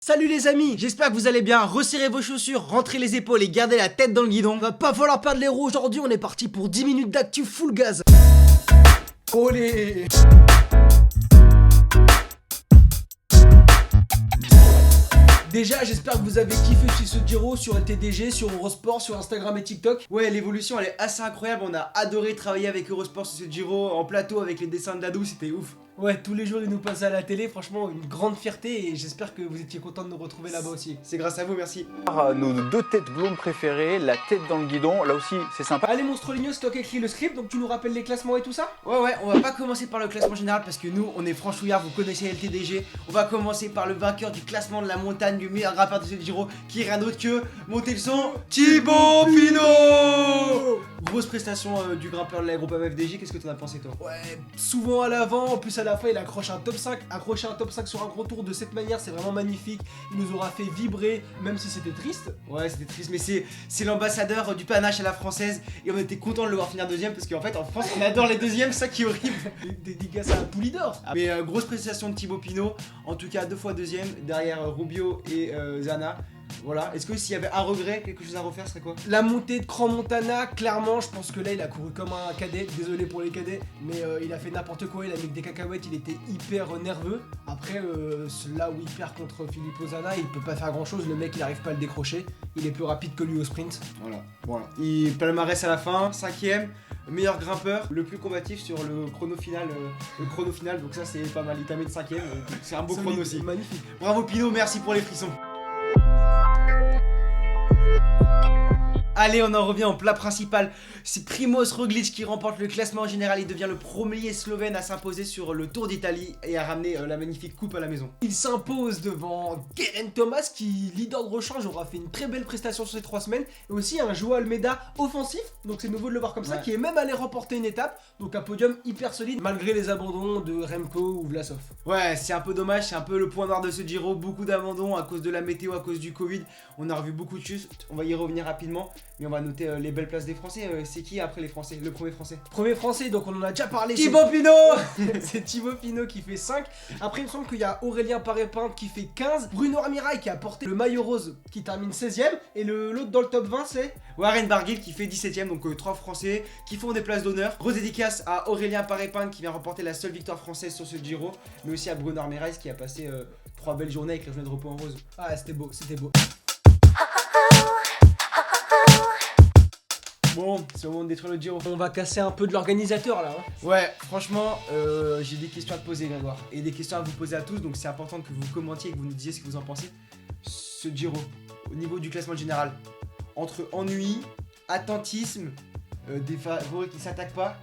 Salut les amis, j'espère que vous allez bien. Resserrez vos chaussures, rentrez les épaules et gardez la tête dans le guidon. Va pas falloir perdre les roues aujourd'hui, on est parti pour 10 minutes d'actu full gaz. Olé. Déjà, j'espère que vous avez kiffé chez ce Giro sur LTDG, sur Eurosport, sur Instagram et TikTok. Ouais, l'évolution elle est assez incroyable. On a adoré travailler avec Eurosport sur ce Giro en plateau avec les dessins de Dadou, c'était ouf. Ouais, tous les jours ils nous passaient à la télé, franchement une grande fierté et j'espère que vous étiez contents de nous retrouver là-bas aussi. C'est grâce à vous, merci. Nos deux têtes blondes préférées, la tête dans le guidon, là aussi c'est sympa. Allez Monstroligno, c'est toi qui écris le script, donc tu nous rappelles les classements et tout ça? Ouais, on va pas commencer par le classement général parce que nous on est franchouillards, vous connaissez LTDG. On va commencer par le vainqueur du classement de la montagne, du meilleur rappeur de ce Giro, qui est rien d'autre que, montez le son, Thibaut Pinot. Grosse prestation du grimpeur de la groupe FDJ, qu'est-ce que t'en as pensé toi? Ouais, souvent à l'avant, en plus à la fin il accroche un top 5, accrocher un top 5 sur un gros tour de cette manière c'est vraiment magnifique. Il nous aura fait vibrer, même si c'était triste. Ouais, c'était triste, mais c'est l'ambassadeur du panache à la française et on était content de le voir finir deuxième parce qu'en fait en France on adore les deuxièmes, ça qui est horrible. Dédicace à Poulidor. Mais grosse prestation de Thibaut Pinot, en tout cas 2 fois deuxième derrière Rubio et Zana. Voilà, est-ce que s'il y avait un regret, quelque chose à refaire, ce serait quoi? La montée de Cran Montana, clairement, je pense que là il a couru comme un cadet, désolé pour les cadets, mais il a fait n'importe quoi, il a mis que des cacahuètes, il était hyper nerveux. Après, là où il perd contre Filippo Zana, il peut pas faire grand chose, le mec il arrive pas à le décrocher, il est plus rapide que lui au sprint. Voilà. Il palmarès à la fin, 5ème, meilleur grimpeur, le plus combatif sur le chrono final, donc ça c'est pas mal, il t'a mis de 5ème, c'est un beau chrono aussi. Magnifique. Bravo Pinot, merci pour les frissons. Allez, on en revient au plat principal. C'est Primoz Roglic qui remporte le classement général. Il devient le premier Slovène à s'imposer sur le Tour d'Italie et à ramener la magnifique coupe à la maison. Il s'impose devant Geraint Thomas qui, leader de rechange, aura fait une très belle prestation sur ces 3 semaines. Et aussi un Joao Almeida offensif, donc c'est nouveau de le voir comme ça, qui est même allé remporter une étape. Donc un podium hyper solide malgré les abandons de Remco ou Vlasov. Ouais, c'est un peu dommage, c'est un peu le point noir de ce Giro. Beaucoup d'abandons à cause de la météo, à cause du Covid. On a revu beaucoup de choses, on va y revenir rapidement. Mais on va noter les belles places des Français. C'est qui après les Français? Le premier Français? Premier Français, donc on en a déjà parlé. Thibaut Pinot. C'est Thibaut Pinot qui fait 5. Après il me semble qu'il y a Aurélien Paré-Pinte qui fait 15. Bruno Armirail qui a porté le maillot rose qui termine 16ème. Et l'autre dans le top 20 c'est Warren Barguil qui fait 17ème. Donc 3 Français qui font des places d'honneur. Gros dédicace à Aurélien Paré-Pinte qui vient remporter la seule victoire française sur ce Giro. Mais aussi à Bruno Armirail qui a passé 3 belles journées avec la journée de repos en rose. Ah c'était beau, c'était beau. Bon, c'est au moment de détruire le Giro. On va casser un peu de l'organisateur là. Ouais, franchement, j'ai des questions à te poser, Grégoire. Et des questions à vous poser à tous, donc c'est important que vous commentiez et que vous nous disiez ce que vous en pensez. Ce Giro, au niveau du classement général, entre ennui, attentisme, des favoris qui s'attaquent pas.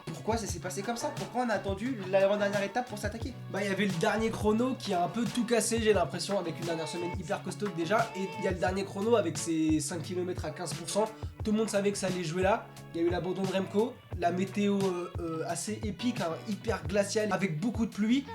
Pourquoi ça s'est passé comme ça? Pourquoi on a attendu l'avant-dernière étape pour s'attaquer? Bah il y avait le dernier chrono qui a un peu tout cassé, j'ai l'impression, avec une dernière semaine hyper costaud déjà. Et il y a le dernier chrono avec ses 5 km à 15%. Tout le monde savait que ça allait jouer là. Il y a eu l'abandon de Remco, la météo assez épique, hein, hyper glaciale, avec beaucoup de pluie.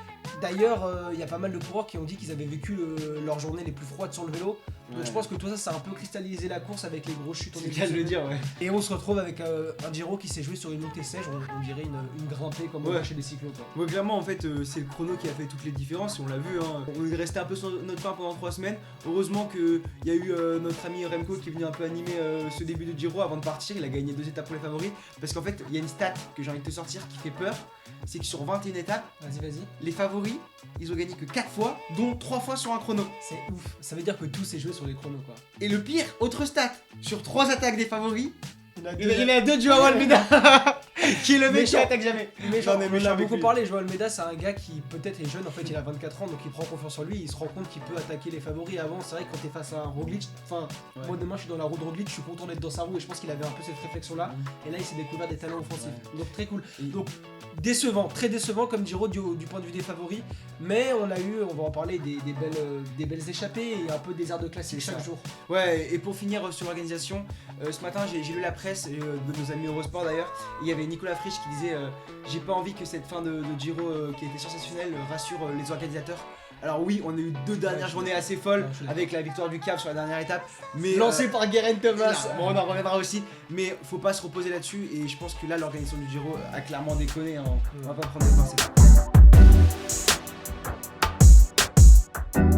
D'ailleurs, il y a pas mal de coureurs qui ont dit qu'ils avaient vécu leurs journées les plus froides sur le vélo. Donc je pense que tout ça, ça a un peu cristallisé la course avec les grosses chutes. C'est bien de le dire, ouais. Et on se retrouve avec un Giro qui s'est joué sur une montée sèche, on dirait une grimpée comme on voit chez les cyclos. Ouais, clairement, en fait, c'est le chrono qui a fait toutes les différences, on l'a vu. Hein. On est resté un peu sur notre pain pendant 3 semaines. Heureusement qu'il y a eu notre ami Remco qui est venu un peu animer ce début de Giro avant de partir. Il a gagné 2 étapes pour les favoris. Parce qu'en fait, il y a une stat que j'ai envie de te sortir qui fait peur. C'est que sur 21 étapes, les favoris, ils ont gagné que 4 fois, dont 3 fois sur un chrono. C'est ouf, ça veut dire que tout s'est joué sur les chronos quoi. Et le pire, autre stat, sur 3 attaques des favoris, il y a 2 Joao Almeida qui est le mec qui attaque jamais. On a beaucoup parlé, Joao Almeida c'est un gars qui peut-être est jeune, en fait il a 24 ans donc il prend confiance en lui, il se rend compte qu'il peut attaquer les favoris. Avant c'est vrai que quand t'es face à un Roglic, moi demain je suis dans la roue de Roglic, je suis content d'être dans sa roue et je pense qu'il avait un peu cette réflexion là. Et là il s'est découvert des talents offensifs, donc très cool. Donc décevant, très décevant comme Giro du point de vue des favoris, mais on a eu, on va en parler, des belles échappées et un peu des airs de classique chaque jour. Ouais, et pour finir sur l'organisation, ce matin j'ai lu la presse de nos amis Eurosport d'ailleurs, il y avait Nicolas Frisch qui disait j'ai pas envie que cette fin de Giro qui a été sensationnelle rassure les organisateurs. Alors oui, on a eu 2 dernières journées assez folles avec la victoire du Cap sur la dernière étape, mais lancée par Geraint Thomas. Bon, on en reviendra aussi, mais faut pas se reposer là-dessus et je pense que là l'organisation du Giro a clairement déconné, hein. On va pas prendre des pincettes.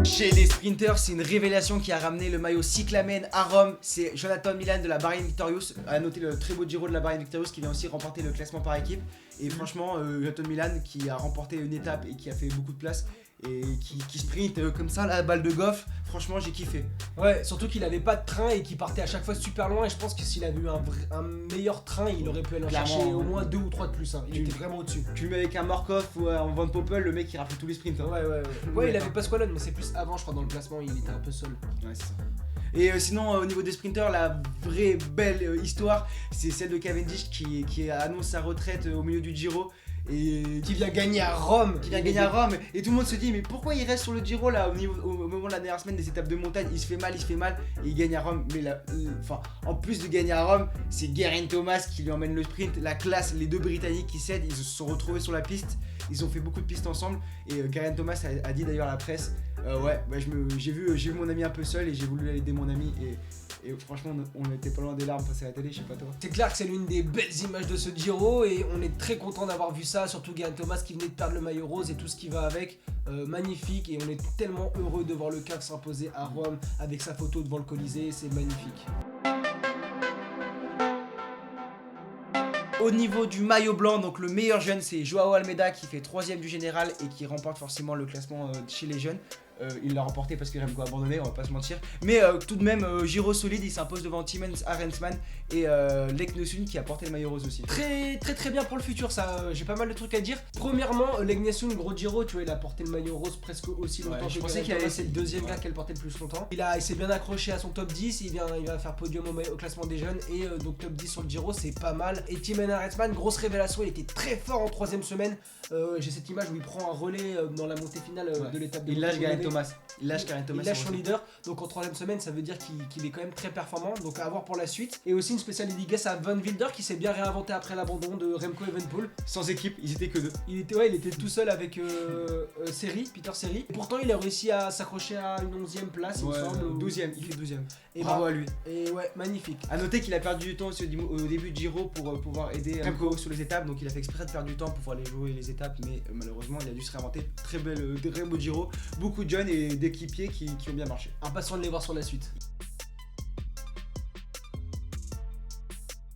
Chez les sprinters, c'est une révélation qui a ramené le maillot cyclamen à Rome. C'est Jonathan Milan de la Bahrain Victorious. A noté le très beau Giro de la Bahrain Victorious qui vient aussi remporter le classement par équipe. Et franchement, Jonathan Milan qui a remporté une étape et qui a fait beaucoup de place et qui sprint comme ça, la balle de golf. Franchement, j'ai kiffé. Ouais, surtout qu'il avait pas de train et qu'il partait à chaque fois super loin. Et je pense que s'il avait eu un meilleur train, il aurait pu aller en chercher au moins 2 ou 3 de plus. Hein. Il était vraiment au-dessus. Tu le mets avec un Markov ou un Van Poppel, le mec il rafle tous les sprints. Hein. Ouais, il avait Pasqualone, mais c'est plus avant, je crois, dans le classement, il était un peu seul. Ouais, c'est ça. Et sinon, au niveau des sprinters, la vraie belle histoire, c'est celle de Cavendish qui annonce sa retraite au milieu du Giro. Et qui vient gagner à Rome. Et tout le monde se dit mais pourquoi il reste sur le Giro là au moment de la dernière semaine des étapes de montagne. Il se fait mal et il gagne à Rome. Mais en plus de gagner à Rome, c'est Geraint Thomas qui lui emmène le sprint. La classe, les deux Britanniques qui cèdent, ils se sont retrouvés sur la piste. Ils ont fait beaucoup de pistes ensemble. Et Geraint Thomas a dit d'ailleurs à la presse j'ai vu mon ami un peu seul et j'ai voulu aider mon ami et franchement on était pas loin des larmes face à la télé, je sais pas toi. C'est clair que c'est l'une des belles images de ce Giro et on est très content d'avoir vu ça, surtout Geraint Thomas qui venait de perdre le maillot rose et tout ce qui va avec, magnifique, et on est tellement heureux de voir le CAF s'imposer à Rome avec sa photo devant le Colisée, c'est magnifique. Au niveau du maillot blanc, donc le meilleur jeune c'est Joao Almeida qui fait 3ème du général et qui remporte forcément le classement chez les jeunes. Il l'a remporté parce que Remco a abandonné, on va pas se mentir. Mais tout de même, Giro solide, il s'impose devant Timmins Arensman et Leknesund qui a porté le maillot rose aussi. Très bien pour le futur, ça. J'ai pas mal de trucs à dire. Premièrement, Leknesund, gros Giro, tu vois, il a porté le maillot rose presque aussi longtemps. Je pensais qu'il avait c'est le deuxième gars qui le portait le plus longtemps. Il s'est bien accroché à son top 10, il va faire podium au classement des jeunes et donc top 10 sur le Giro, c'est pas mal. Et Timmins Arensman, grosse révélation, il était très fort en 3ème semaine. J'ai cette image où il prend un relais dans la montée finale de l'étape de Il lâche Geraint Thomas. Il lâche son leader, donc en 3ème semaine ça veut dire qu'il est quand même très performant, donc à voir pour la suite. Et aussi une spéciale dédicace à Van Wilder qui s'est bien réinventé après l'abandon de Remco Evenepoel. Sans équipe, ils étaient que deux. Il était tout seul avec Peter Seri. Pourtant il a réussi à s'accrocher à une 11ème place, il me semble. 12ème, il fait 12ème. Et bravo à lui. Et ouais, magnifique. A noter qu'il a perdu du temps aussi au début de Giro pour pouvoir aider Remco sur les étapes, donc il a fait exprès de perdre du temps pour pouvoir aller jouer les étapes, mais malheureusement il a dû se réinventer. Très beau Giro, beaucoup de jeunes et d'équipiers qui ont bien marché. Impatient de les voir sur la suite.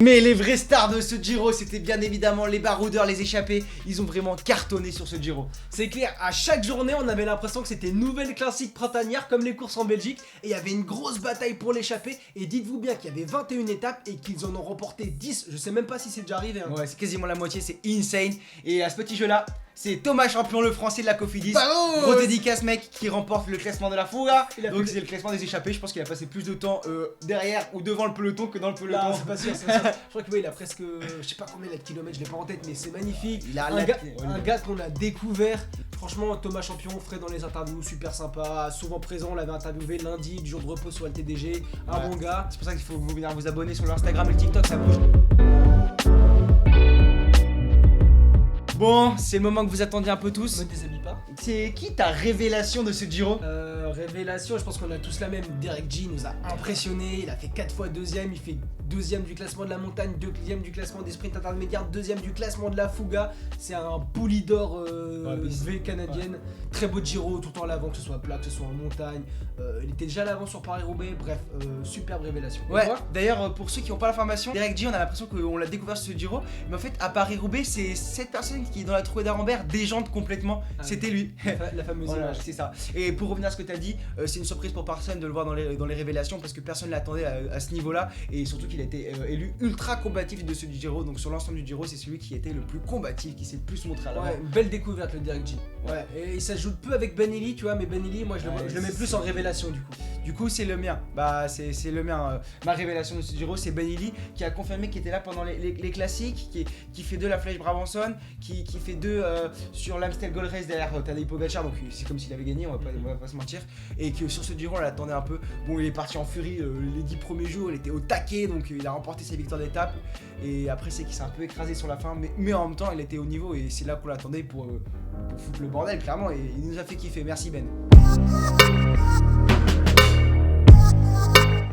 Mais les vrais stars de ce Giro, c'était bien évidemment les baroudeurs, les échappés. Ils ont vraiment cartonné sur ce Giro. C'est clair, à chaque journée, on avait l'impression que c'était une nouvelle classique printanière comme les courses en Belgique. Et il y avait une grosse bataille pour l'échappée. Et dites-vous bien qu'il y avait 21 étapes et qu'ils en ont remporté 10. Je sais même pas si c'est déjà arrivé. Hein. Ouais, c'est quasiment la moitié, c'est insane. Et à ce petit jeu-là, c'est Thomas Champion, le français de la Cofidis. Gros dédicace, mec, qui remporte le classement de la Fuga. Donc c'est le classement des échappés. Je pense qu'il a passé plus de temps derrière ou devant le peloton que dans le peloton. Non, c'est pas sûr, c'est ça. Je crois que il a presque, je sais pas combien de kilomètres, je l'ai pas en tête, mais c'est magnifique. Il a un gars qu'on a découvert. Franchement, Thomas Champion, frais dans les interviews, super sympa, souvent présent. On l'avait interviewé lundi, du jour de repos sur LTDG. Un bon gars. C'est pour ça qu'il faut venir vous abonner sur l'Instagram et le TikTok, ça bouge. Bon, c'est le moment que vous attendiez un peu tous. Ne te déshabille pas. C'est qui ta révélation de ce Giro? Révélation, je pense qu'on a tous la même. Derek G nous a impressionné. Il a fait 4 fois 2ème. Il fait 2ème du classement de la montagne, 2ème du classement des sprints intermédiaires, 2ème du classement de la Fuga. C'est un bully d'or V canadienne. Ouais. Très beau Giro, tout en l'avant, que ce soit plat, que ce soit en montagne. Il était déjà à l'avant sur Paris-Roubaix. Bref, superbe révélation. Ouais, d'ailleurs, pour ceux qui n'ont pas l'information, Derek G, on a l'impression qu'on l'a découvert sur ce Giro. Mais en fait, à Paris-Roubaix, c'est cette personne qui est dans la trouée d'Arambert, déjante complètement. C'était lui. La fameuse image. C'est ça. Et pour revenir à ce que tu as dit, c'est une surprise pour personne de le voir dans les révélations parce que personne ne l'attendait à ce niveau-là. Et surtout qu'il a été élu ultra combatif de ce Giro. Donc sur l'ensemble du Giro, c'est celui qui était le plus combatif, qui s'est le plus montré à l'avant. Ouais, une belle découverte le Derek G. Ouais. Et il s'ajoute peu avec Ben Ely, tu vois, mais Ben Ely, moi je le mets plus en révélation du coup. Du coup, c'est le mien. Bah, c'est le mien. Ma révélation de ce Giro, c'est Ben Ely qui a confirmé qu'il était là pendant les classiques, qui fait 2 la Flèche Brabançonne, qui fait 2 sur l'Amstel Gold Race derrière Tadej Pogacar. Donc c'est comme s'il avait gagné, on va pas se mentir. Et que sur ce Giro, on l'attendait un peu. Bon, il est parti en furie les 10 premiers jours, il était au taquet, donc il a remporté ses victoires d'étape. Et après, c'est qu'il s'est un peu écrasé sur la fin, mais en même temps, il était au niveau et c'est là qu'on l'attendait pour foutre le bordel, clairement. Et il nous a fait kiffer. Merci Ben.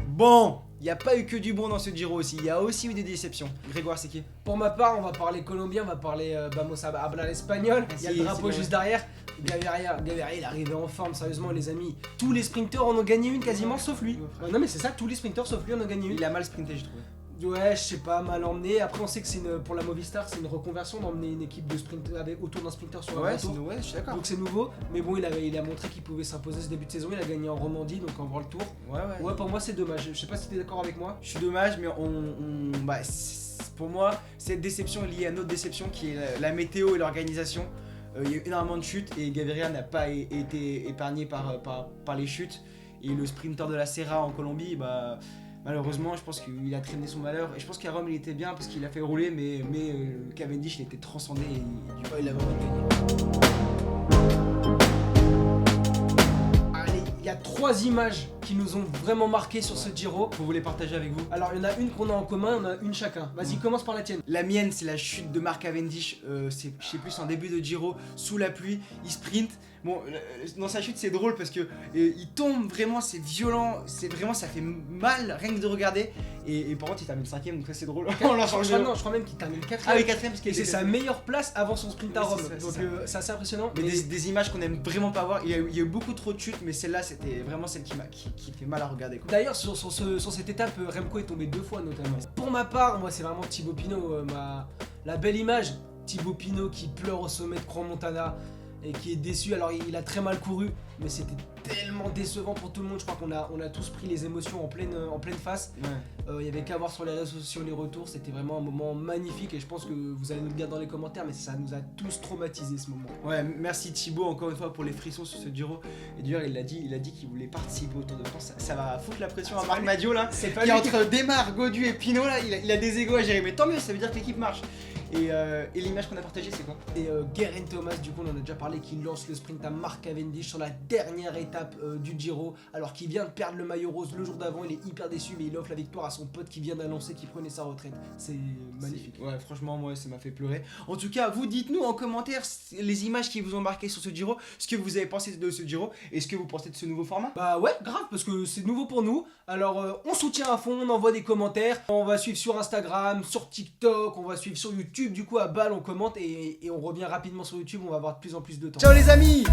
Bon, il n'y a pas eu que du bon dans ce Giro aussi, il y a aussi eu des déceptions. Grégoire, c'est qui? Pour ma part, on va parler colombien, on va parler vamos a hablar espagnol. Il y a le drapeau juste derrière. Gaviria, il est arrivé en forme, sérieusement les amis. Tous les sprinteurs en ont gagné une quasiment, sauf lui. Non mais c'est ça, tous les sprinteurs sauf lui en ont gagné une. Il a mal sprinté, je trouve. Ouais, je sais pas, mal emmené. Après, on sait que pour la Movistar, c'est une reconversion d'emmener une équipe de sprint autour d'un sprinter sur un tour. Ouais, je suis d'accord. Donc c'est nouveau, mais bon, il a montré qu'il pouvait s'imposer ce début de saison. Il a gagné en Romandie, donc en World Tour. Ouais, pour moi, c'est dommage. Je sais pas si t'es d'accord avec moi. Je suis dommage, mais pour moi, cette déception est liée à notre déception qui est la météo et l'organisation. Il y a eu énormément de chutes et Gaviria n'a pas été épargné par les chutes. Et le sprinter de la Serra en Colombie, malheureusement, je pense qu'il a traîné son malheur. Et je pense qu'à Rome, il était bien parce qu'il a fait rouler, mais Cavendish, il était transcendé et il a vraiment gagné. Allez, il y a 3 images qui nous ont vraiment marqué sur ce Giro. Vous voulez partager avec vous? Alors, il y en a une qu'on a en commun, on a une chacun. Vas-y, commence par la tienne. La mienne, c'est la chute de Mark Cavendish. C'est, je sais plus, en début de Giro, sous la pluie, il sprint. Bon, dans sa chute, c'est drôle parce que il tombe vraiment, c'est violent, ça fait mal rien que de regarder. Et par contre, il termine 5ème, donc ça c'est drôle. Non, je crois même qu'il termine 4ème. Ah oui, 4ème, parce que c'est sa meilleure place avant son sprint à Rome. Donc c'est assez impressionnant. Mais des images qu'on aime vraiment pas voir. Il y a eu beaucoup trop de chutes, mais celle-là, c'était vraiment celle qui fait mal à regarder. D'ailleurs, sur cette étape, Remco est tombé 2 fois notamment. Pour ma part, moi, c'est vraiment Thibaut Pinot. La belle image, Thibaut Pinot qui pleure au sommet de Crans-Montana et qui est déçu. Alors il a très mal couru, mais c'était tellement décevant pour tout le monde. Je crois qu'on a tous pris les émotions en pleine face. Il y avait qu'à voir sur les réseaux sociaux les retours, c'était vraiment un moment magnifique et je pense que vous allez nous le dire dans les commentaires, mais ça nous a tous traumatisés ce moment. Ouais, merci Thibaut encore une fois pour les frissons sur ce Giro. Et d'ailleurs il a dit qu'il voulait participer au Tour de France. Ça va foutre la pression à Marc Madio là. C'est qui est entre Démar, Gaudu et Pinot là, il a des égos à gérer, mais tant mieux, ça veut dire que l'équipe marche. Et l'image qu'on a partagée, c'est quoi? Et Geraint Thomas, du coup on en a déjà parlé, qui lance le sprint à Mark Cavendish sur la dernière étape du Giro, alors qu'il vient de perdre le maillot rose le jour d'avant. Il est hyper déçu, mais il offre la victoire à son pote qui vient d'annoncer qu'il prenait sa retraite. C'est magnifique. Ouais, franchement, moi ça m'a fait pleurer. En tout cas, vous dites-nous en commentaire les images qui vous ont marqué sur ce Giro, ce que vous avez pensé de ce Giro et ce que vous pensez de ce nouveau format. Bah ouais, grave, parce que c'est nouveau pour nous. Alors on soutient à fond, on envoie des commentaires, on va suivre sur Instagram, sur TikTok, on va suivre sur YouTube. Du coup à balle on commente et on revient rapidement sur YouTube, on va avoir de plus en plus de temps. Ciao les amis!